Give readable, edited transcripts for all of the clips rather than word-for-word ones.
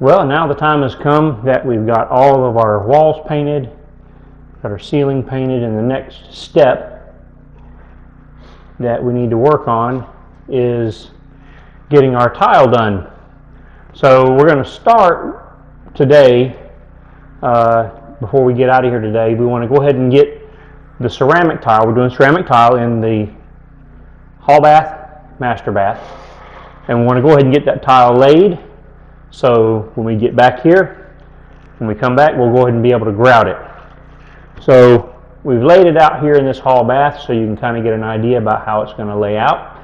Well, now the time has come that we've got all of our walls painted, got our ceiling painted, and the next step that we need to work on is getting our tile done. So we're going to start today, before we get out of here today, we want to go ahead and get the ceramic tile. We're doing ceramic tile in the hall bath, master bath, and we want to go ahead and get that tile laid. So when we get back here, when we come back, we'll go ahead and be able to grout it. So we've laid it out here in this hall bath so you can kind of get an idea about how it's going to lay out.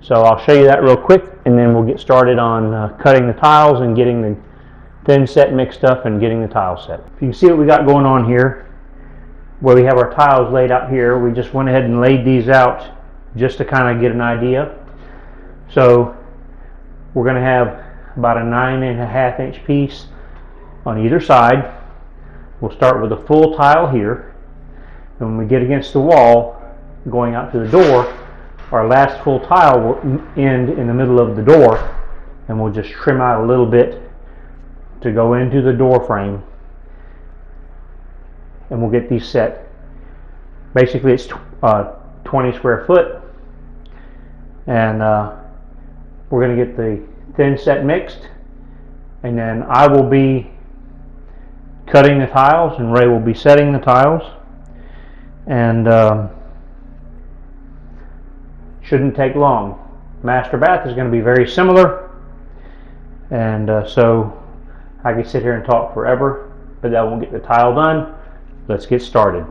So I'll show you that real quick, and then we'll get started on cutting the tiles and getting the thin set mixed up and getting the tile set. If you can see what we got going on here, where we have our tiles laid out here, we just went ahead and laid these out just to kind of get an idea. So we're going to have about a 9.5 inch piece on either side. We'll start with a full tile here, and when we get against the wall going out to the door, our last full tile will end in the middle of the door, and we'll just trim out a little bit to go into the door frame, and we'll get these set. Basically it's 20 square foot, and we're going to get the thin set mixed, and then I will be cutting the tiles and Ray will be setting the tiles, and shouldn't take long. Master bath is going to be very similar, and so I could sit here and talk forever, but that won't get the tile done. Let's get started.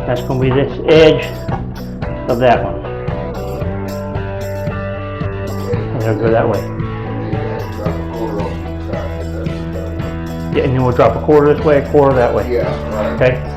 That's going to be this edge of that one. And it'll go that way. Yeah, and then we'll drop a quarter this way, a quarter that way. Yeah, right. Okay?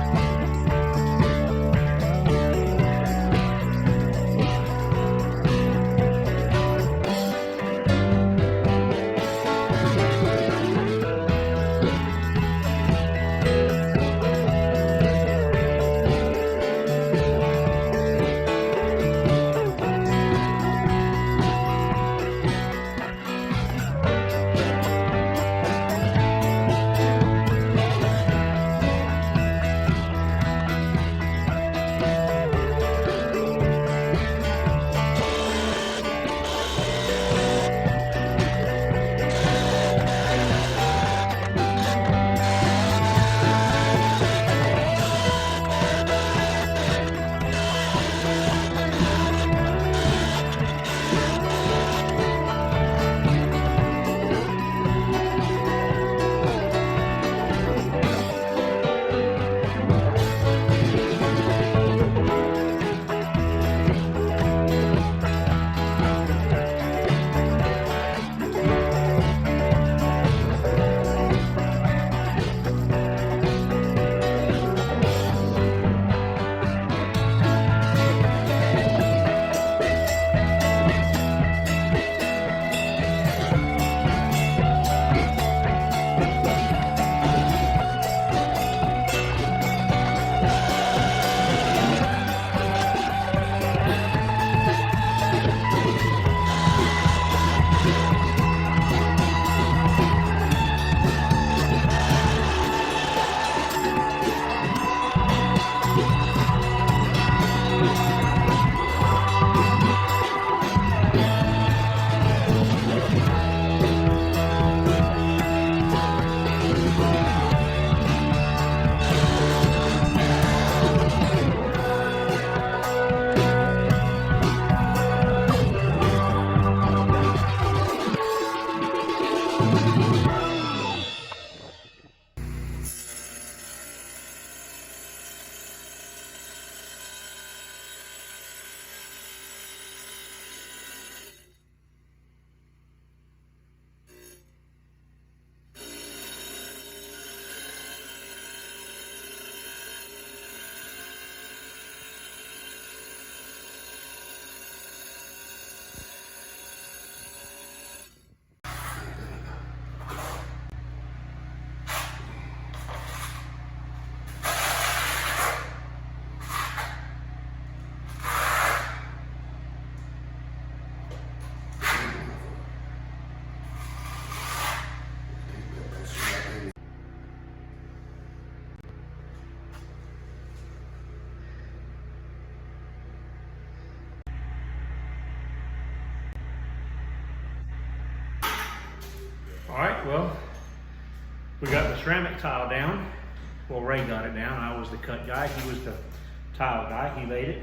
All right, well, we got the ceramic tile down. Well, Ray got it down. I was the cut guy. He was the tile guy. He laid it.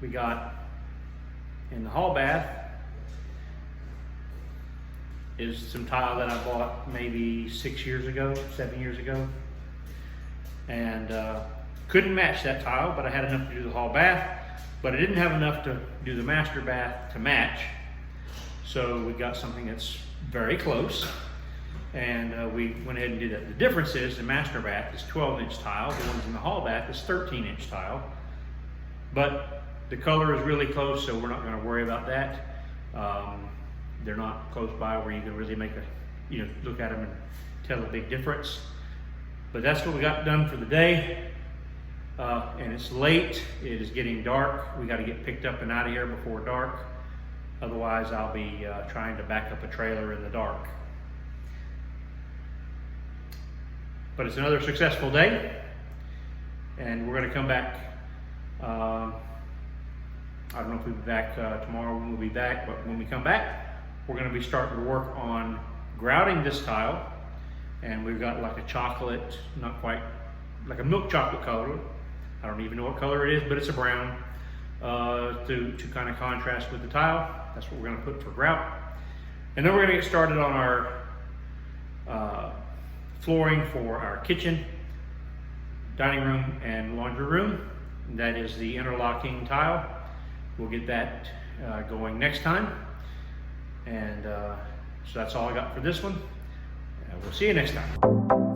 We got in the hall bath is some tile that I bought maybe 6 years ago, 7 years ago. And couldn't match that tile, but I had enough to do the hall bath, but I didn't have enough to do the master bath to match. So we got something that's very close, and we went ahead and did that. The difference is the master bath is 12-inch tile, the ones in the hall bath is 13-inch tile, but the color is really close, so we're not going to worry about that. They're not close by where you can really make a, look at them and tell a big difference. But that's what we got done for the day. And it's late, it is getting dark. We got to get picked up and out of here before dark. Otherwise, I'll be trying to back up a trailer in the dark. But it's another successful day, and we're going to come back. I don't know if we'll be back tomorrow when we'll be back, but when we come back, we're going to be starting to work on grouting this tile. And we've got like a chocolate, not quite, like a milk chocolate color. I don't even know what color it is, but it's a brown to kind of contrast with the tile. That's what we're going to put for grout. And then we're going to get started on our flooring for our kitchen, dining room, and laundry room. That is the interlocking tile. We'll get that going next time. And so that's all I got for this one. We'll see you next time.